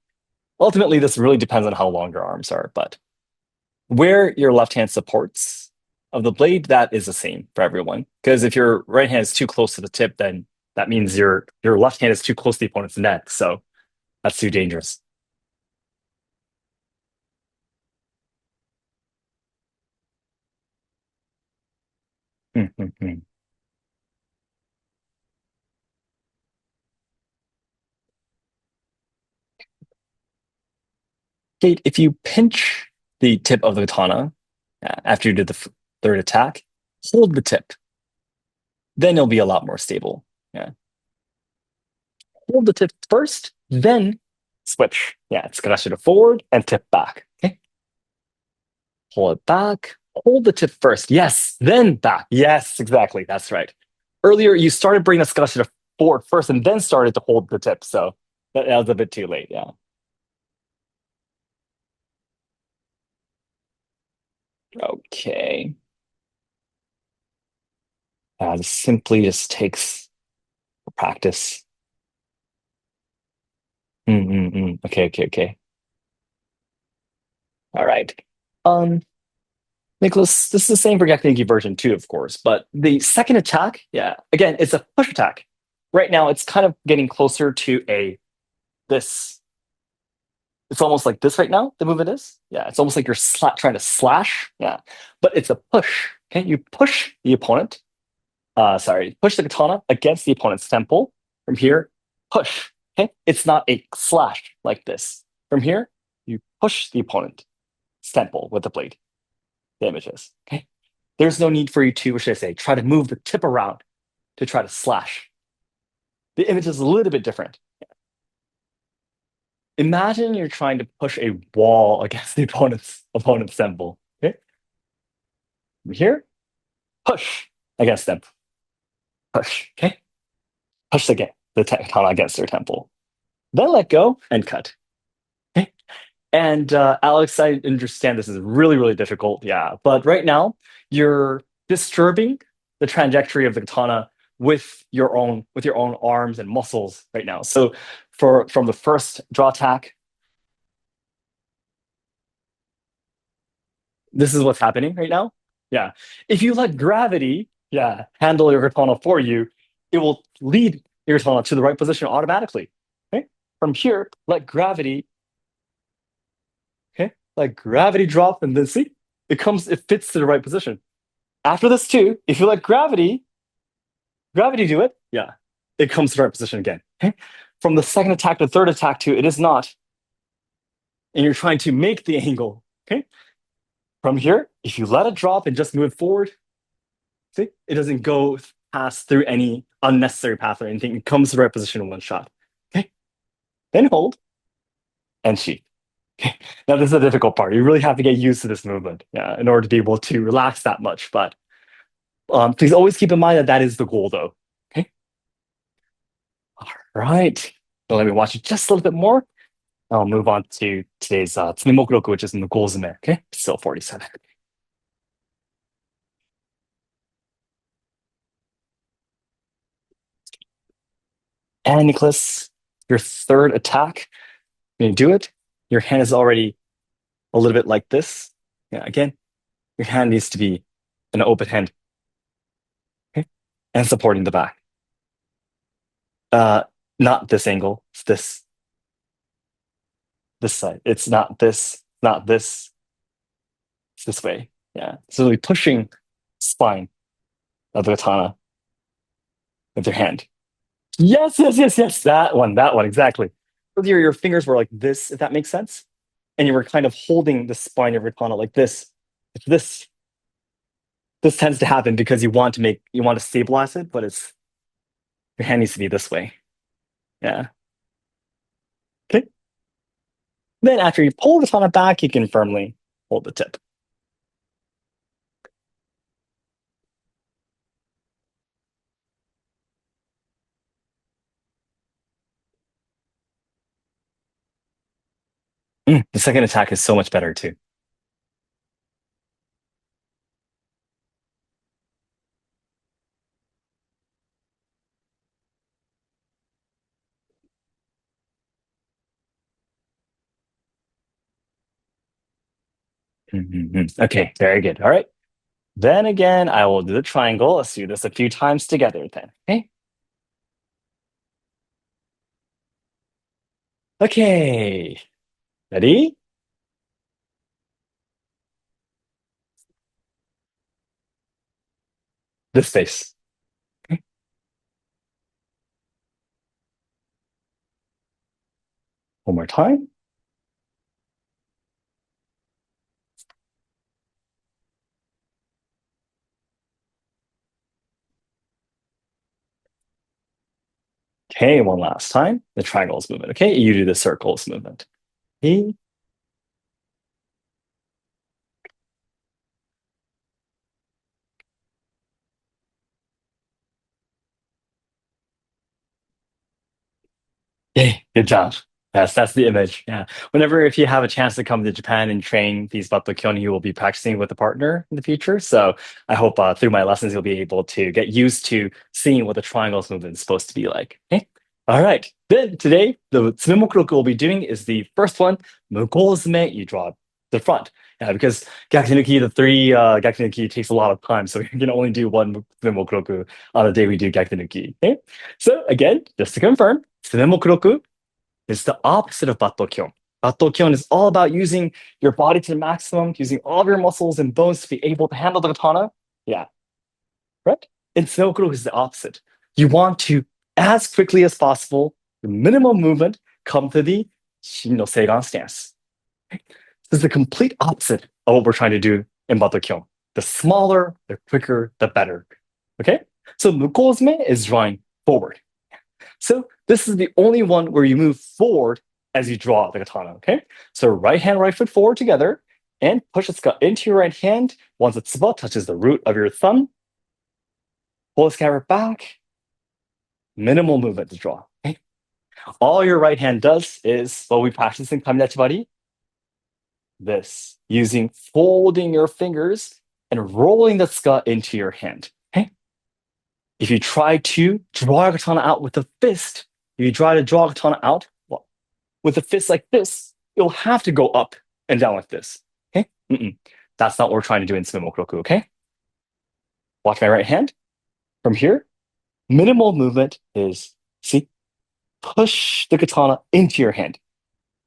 Ultimately, this really depends on how long your arms are, but where your left hand supports of the blade, that is the same for everyone. Because if your right hand is too close to the tip, then that means your left hand is too close to the opponent's neck. So that's too dangerous. Kate, if you pinch the tip of the katana after you did the third attack, hold the tip. Then it'll be a lot more stable. Yeah. Hold the tip first, then switch. Yeah, it's gonna shoot it forward and tip back. Okay. Pull it back. Hold the tip first. Yes, then back. Yes, exactly. That's right. Earlier, you started bringing the scuttle forward first and then started to hold the tip. So that was a bit too late. Yeah. Okay. This simply just takes practice. Okay, okay, okay. All right. Um, Nicholas, this is the same for Yakuza version 2, of course, but the second attack, yeah, again, it's a push attack. Right now, it's kind of getting closer to a this. It's almost like this right now, the movement is. Yeah, it's almost like you're trying to slash. Yeah, but it's a push. Okay, you push the opponent. Sorry, push the katana against the opponent's temple. From here, push. Okay, it's not a slash like this. From here, you push the opponent's temple with the blade. The images. Okay, there's no need for you to, what should I say, try to move the tip around to try to slash. The image is a little bit different. Imagine you're trying to push a wall against the opponent's temple. Okay, from here, push against them. Push. Okay, push again the katana against their temple. Then let go and cut. Okay. And Alex, I understand this is really, really difficult. Yeah. But right now, you're disturbing the trajectory of the katana with your own arms and muscles right now. So for from the first draw attack, this is what's happening right now. Yeah. If you let gravity, yeah, handle your katana for you, it will lead your katana to the right position automatically. Okay. From here, let gravity, okay, let gravity drop and then see, it fits to the right position. After this too, if you let gravity do it, yeah, it comes to the right position again. Okay. From the second attack to the third attack too, it is not, and you're trying to make the angle. Okay. From here, if you let it drop and just move forward, see, it doesn't go pass through any unnecessary path or anything. It comes to the right position in one shot. Okay. Then hold and sheath. Okay. Now this is a difficult part. You really have to get used to this movement, yeah, in order to be able to relax that much. But please always keep in mind that that is the goal, though. Okay. All right. So let me watch it just a little bit more. I'll move on to today's Tsunemokuroku, which is in the Golzume. Okay. Still 47. And Nicholas, your third attack, when you do it, your hand is already a little bit like this. Yeah, again, your hand needs to be an open hand, okay? And supporting the back. Uh, not this angle, it's this side. It's not this, it's this way. Yeah. So you're pushing spine of the katana with your hand. Yes, yes, yes, yes. That one, exactly. Your fingers were like this, if that makes sense. And you were kind of holding the spine of your katana like this. If this tends to happen because you want to stabilize it, but it's your hand needs to be this way. Yeah. Okay. Then after you pull the katana back, you can firmly hold the tip. The second attack is so much better too. Okay, very good. All right. Then again, I will do the triangle. Let's do this a few times together then. Okay. Okay. Ready? This face. Okay. One more time. Okay, one last time. The triangles movement. Okay, you do the circles movement. Okay. Yay, good job. Yes, that's the image. Yeah. Whenever if you have a chance to come to Japan and train these Battlekyoni, you will be practicing with a partner in the future. So I hope through my lessons you'll be able to get used to seeing what the triangles movement is supposed to be like. Okay. All right. Then today the Tsunemokuroku we'll be doing is the first one, Mugozume. You draw the front. Yeah, because Gakunuki, the three Gakunuki takes a lot of time, so we can only do one Tsunemokuroku on the day we do Gakunuki. Okay? So again, just to confirm, Tsunemokuroku is the opposite of Battokyon. Battokyon is all about using your body to the maximum, using all of your muscles and bones to be able to handle the katana. Yeah, right? And Tsunemokuroku is the opposite. You want to, as quickly as possible, the minimum movement, come to the Shin no Seigan stance. This is the complete opposite of what we're trying to do in Battokyon. The smaller, the quicker, the better. Okay? So Mukozume is drawing forward. So this is the only one where you move forward as you draw the katana. Okay? So right hand, right foot forward together, and push the tsuka into your right hand. Once the tsuba touches the root of your thumb, pull the scabbard back. Minimal movement to draw. Okay? All your right hand does is what we practice in Kamidachi this, using folding your fingers and rolling the tsuka into your hand. Okay? If you try to draw a katana out with a fist, if you try to draw a katana out with a fist like this, you'll have to go up and down like this. Okay? That's not what we're trying to do in Tsunemokuroku, okay? Watch my right hand. From here, minimal movement is, see, push the katana into your hand.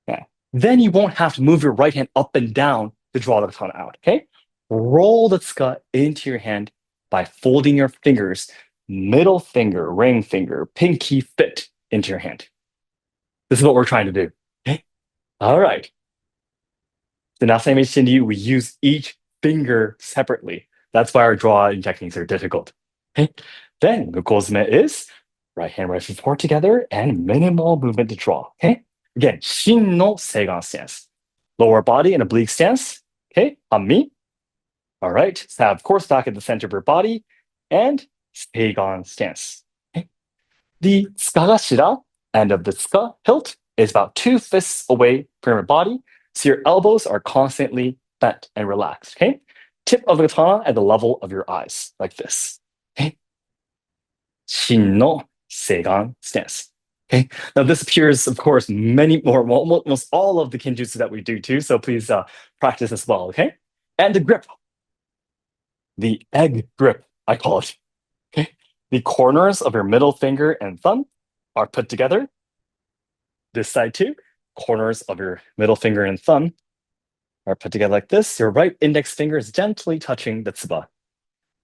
Yeah. Then you won't have to move your right hand up and down to draw the katana out, okay? Roll the tsuka into your hand by folding your fingers, middle finger, ring finger, pinky fit into your hand. This is what we're trying to do, okay? All right. The Asayama Shinryu, we use each finger separately. That's why our drawing techniques are difficult. Okay? Then Mukozume is right hand, right foot forward together, and minimal movement to draw. Okay? Again, Shin no Seigan stance. Lower body in oblique stance. Okay, on me. All right, stab of course back at the center of your body, and Seigan stance. Okay? The tsukagashira end of the tsuka hilt is about 2 fists away from your body, so your elbows are constantly bent and relaxed. Okay, tip of the katana at the level of your eyes, like this. Okay, Shin no Seigan stance. Okay. Now this appears, of course, many more, almost all of the kenjutsu that we do too. So please practice as well. Okay. And the grip, the egg grip, I call it. Okay. The corners of your middle finger and thumb are put together. This side too. Corners of your middle finger and thumb are put together like this. Your right index finger is gently touching the tsuba.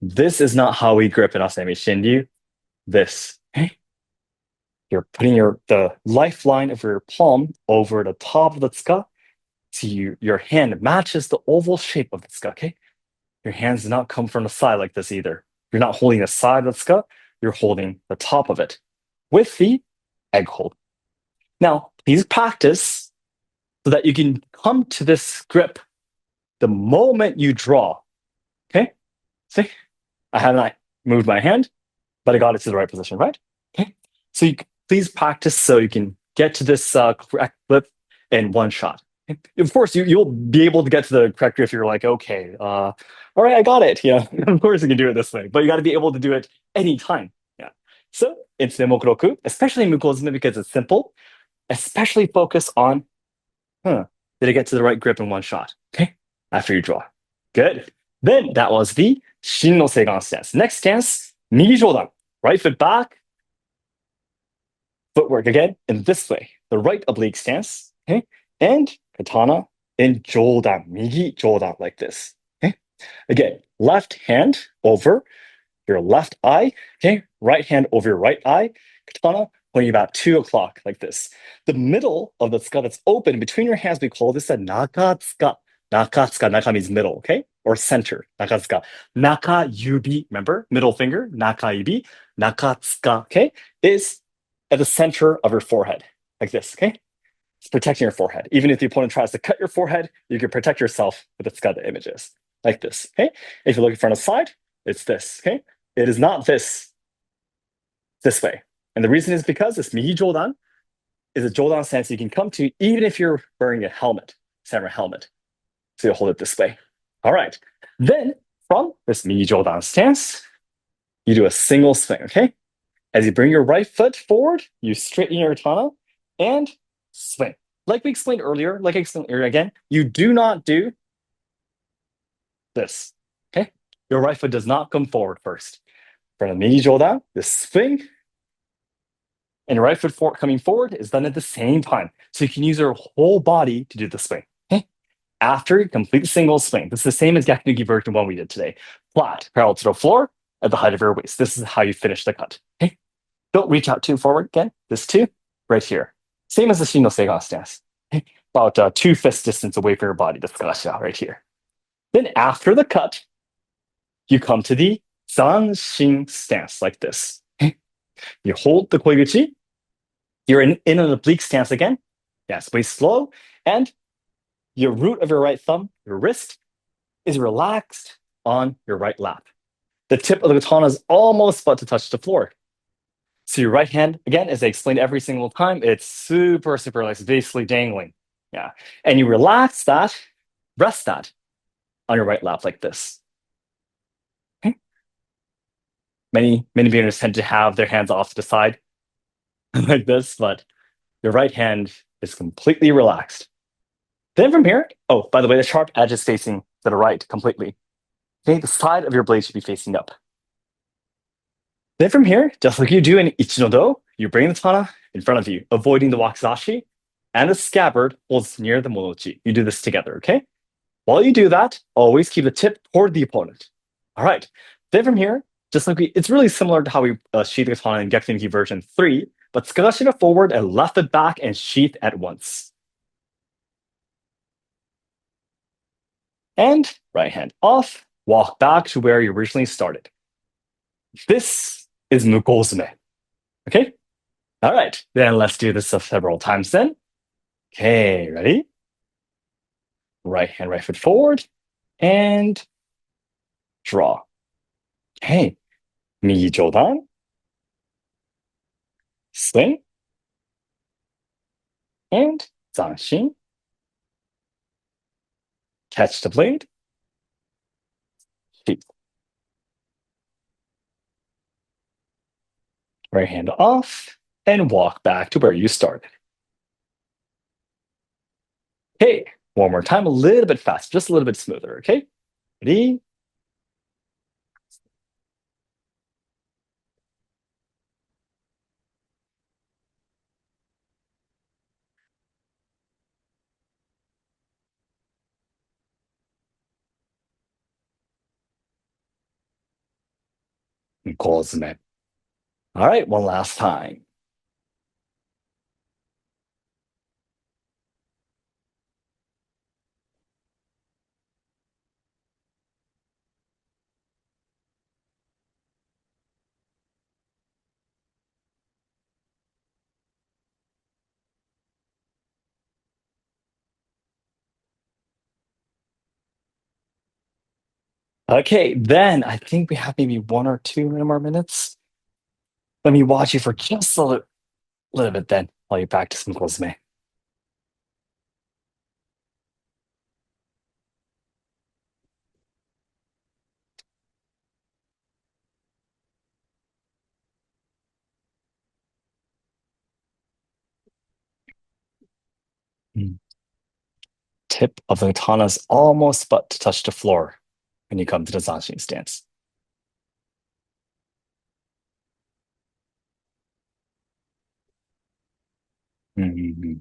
This is not how we grip in Asayama Shinryu. This. Okay. You're putting the lifeline of your palm over the top of the tsuka, so your hand matches the oval shape of the tsuka, okay? Your hands do not come from the side like this either. You're not holding the side of the tsuka, you're holding the top of it with the egg hold. Now, please practice so that you can come to this grip the moment you draw, okay? See, I have not moved my hand, but I got it to the right position, right? Okay, so please practice so you can get to this correct grip in one shot. Of course, you'll be able to get to the correct grip if you're like, okay, all right, I got it. Yeah, of course you can do it this way, but you got to be able to do it anytime. Yeah. So in Tsunemokuroku, especially in Mukozume because it's simple, especially focus on, did I get to the right grip in one shot? Okay, after you draw. Good. Then that was the Shin no Seigan stance. Next stance, Migi Jodan. Right foot back, footwork again in this way. The right oblique stance, okay? And katana in jodan, migi jodan, like this. Okay? Again, left hand over your left eye, okay? Right hand over your right eye, katana pointing about 2 o'clock, like this. The middle of the tsuka that's open between your hands, we call this a nakatsuka. Nakatsuka, naka means middle, okay? Or center, nakatsuka. Naka yubi, remember? Middle finger, naka yubi. Nakatsuka, okay? Is at the center of your forehead, like this, okay? It's protecting your forehead. Even if the opponent tries to cut your forehead, you can protect yourself with the tsuka images, like this, okay? If you look in front of side, it's this, okay? It is not this way. And the reason is because this Migi Jodan is a Jodan stance you can come to even if you're wearing a helmet, samurai helmet. So you hold it this way. All right. Then from this Migi Jodan stance, you do a single swing, okay? As you bring your right foot forward, you straighten your katana and swing. like we explained earlier, like I explained earlier again, you do not do this. Okay? Your right foot does not come forward first. For the mini down, this swing, and your right foot coming forward is done at the same time. So you can use your whole body to do the swing. Okay? After you complete the single swing, this is the same as Yakinugi version 1 we did today. Flat, parallel to the floor, at the height of your waist. This is how you finish the cut. Okay? Don't reach out too forward again. This too, right here. Same as the Shino Seigan stance. Okay? About 2 fist distance away from your body, the Skagasha right here. Then after the cut, you come to the Zanshin stance like this. Okay? You hold the koiguchi. You're in an oblique stance again. Yes, waist slow. And your root of your right thumb, your wrist, is relaxed on your right lap. The tip of the katana is almost about to touch the floor. So your right hand, again, as I explained every single time, it's super, super light. It's basically dangling. Yeah. And you relax that, rest that on your right lap like this. Okay? Many beginners tend to have their hands off to the side like this, but your right hand is completely relaxed. Then from here, oh, by the way, the sharp edge is facing to the right completely. Okay, the side of your blade should be facing up. Then from here, just like you do in Ichinodo, you bring the katana in front of you, avoiding the wakizashi, and the scabbard holds near the monochi. You do this together, okay? While you do that, always keep the tip toward the opponent. All right. Then from here, just like it's really similar to how we sheath the katana in Gekinuki version 3, but Skagashina forward and left it back and sheath at once. And right hand off, walk back to where you originally started. This is Mukozume. Okay? All right. Then let's do this several times then. Okay, ready? Right hand, right foot forward, and draw. Okay. Migi jodan, swing, and zanshin. Catch the blade, sheath. Right hand off, and walk back to where you started. Okay, one more time, a little bit faster, just a little bit smoother, okay? Ready? Kozume. All right, one last time. Okay, then I think we have maybe 1 or 2 more minutes. Let me watch you for just a little bit then while you practice some Kozume. Mm. Tip of the katana is almost about to touch the floor when you come to the Zanshin stance. Mm-hmm.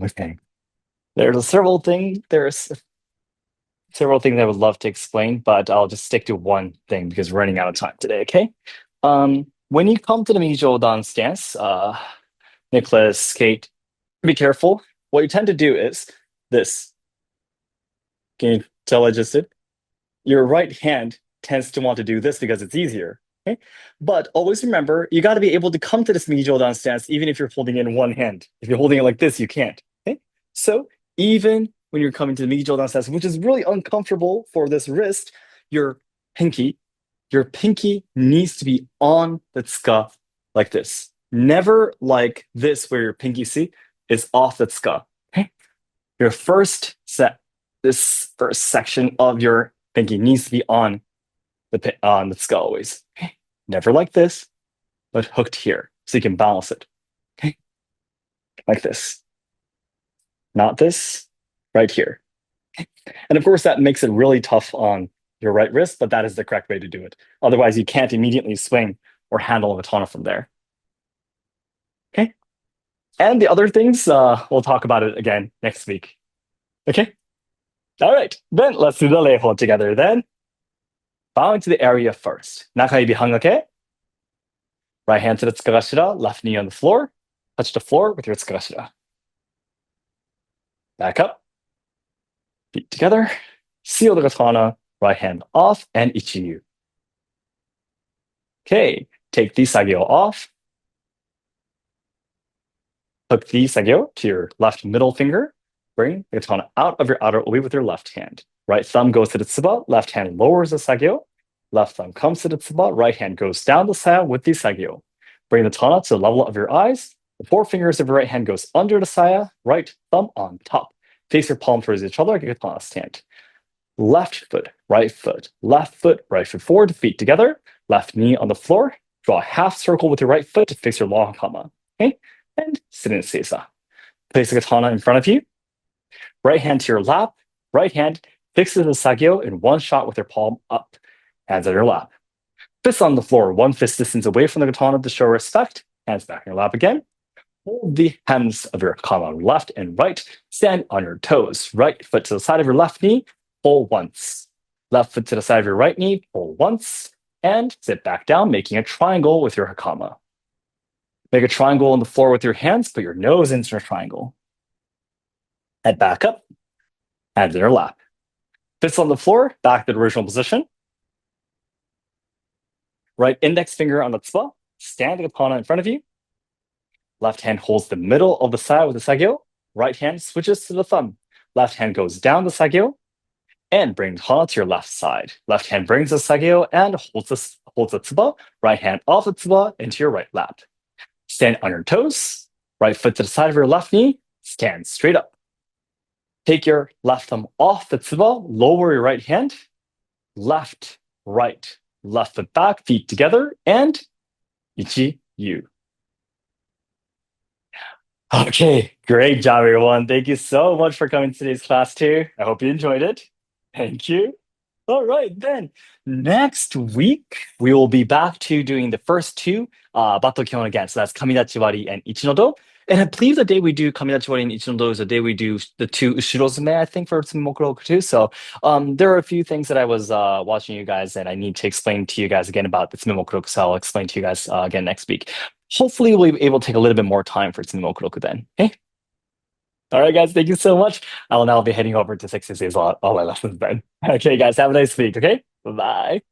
Okay. There's several things I would love to explain, but I'll just stick to one thing because we're running out of time today, okay? When you come to the Mijodan stance, Nicholas, Kate, be careful. What you tend to do is this. Can you tell I just did? Your right hand tends to want to do this because it's easier. Okay? But always remember, you got to be able to come to this Mijodan stance even if you're holding it in one hand. If you're holding it like this, you can't. Okay? So even when you're coming to the Mijodan stance, which is really uncomfortable for this wrist, your pinky, your pinky needs to be on the tsuka like this. Never like this where your pinky, see, is off the tsuka. Okay? Your first set, this first section of your pinky needs to be on the on the skull always. Okay. Never like this, but hooked here. So you can balance it. Okay. Like this. Not this, right here. And of course, that makes it really tough on your right wrist, but that is the correct way to do it. Otherwise, you can't immediately swing or handle a katana from there. Okay. And the other things, we'll talk about it again next week. Okay. All right. Then let's do the leiho together then. Bow into the area first. Nakaibi hangake. Right hand to the tsukagashira, left knee on the floor. Touch the floor with your tsukagashira. Back up. Feet together. Seal the katana. Right hand off and ichiyu. Okay. Take the sagyo off. Hook the sagyo to your left middle finger. Bring the katana out of your outer obi with your left hand. Right thumb goes to the tsuba, left hand lowers the sagyo. Left thumb comes to the tsuba, right hand goes down the saya with the sagyo. Bring the katana to the level of your eyes. The four fingers of your right hand goes under the saya, right thumb on top. Face your palm towards each other like a katana stand. Left foot, right foot, right foot forward, feet together. Left knee on the floor. Draw a half circle with your right foot to fix your long kama. Okay? And sit in seisa. Place the katana in front of you. Right hand to your lap. Right hand fixes the sagyo in one shot with your palm up. Hands on your lap. Fists on the floor, one fist distance away from the katana to show respect. Hands back in your lap again. Hold the hems of your kama left and right. Stand on your toes. Right foot to the side of your left knee. Pull once. Left foot to the side of your right knee. Pull once. And sit back down, making a triangle with your hakama. Make a triangle on the floor with your hands. Put your nose into a triangle. Head back up. Hands in your lap. Fists on the floor, back to the original position. Right index finger on the tsuba. Stand the katana in front of you. Left hand holds the middle of the saya with the sagyo. Right hand switches to the thumb. Left hand goes down the sagyo. And bring the katana to your left side. Left hand brings the sagyo and holds the tsuba. Right hand off the tsuba into your right lap. Stand on your toes. Right foot to the side of your left knee. Stand straight up. Take your left thumb off the tsuba. Lower your right hand. Left, right. Left foot back, feet together, and ichi-yu. Okay, great job, everyone. Thank you so much for coming to today's class, too. I hope you enjoyed it. Thank you. All right, then. Next week, we will be back to doing the first two Bato Kyon again. So that's Kamidachiwari and Ichinodo. And I believe the day we do Kamidachiwari and Ichinodo is the day we do the two Ushirozume, I think, for Tsumokuro too. So there are a few things that I was watching you guys and I need to explain to you guys again about the Tsumokuro. So I'll explain to you guys again next week. Hopefully, we'll be able to take a little bit more time for Tsumokuro then. Okay? All right, guys, thank you so much. I will now be heading over to Seki Sensei's all my lessons then. Okay, guys, have a nice week, okay? Bye.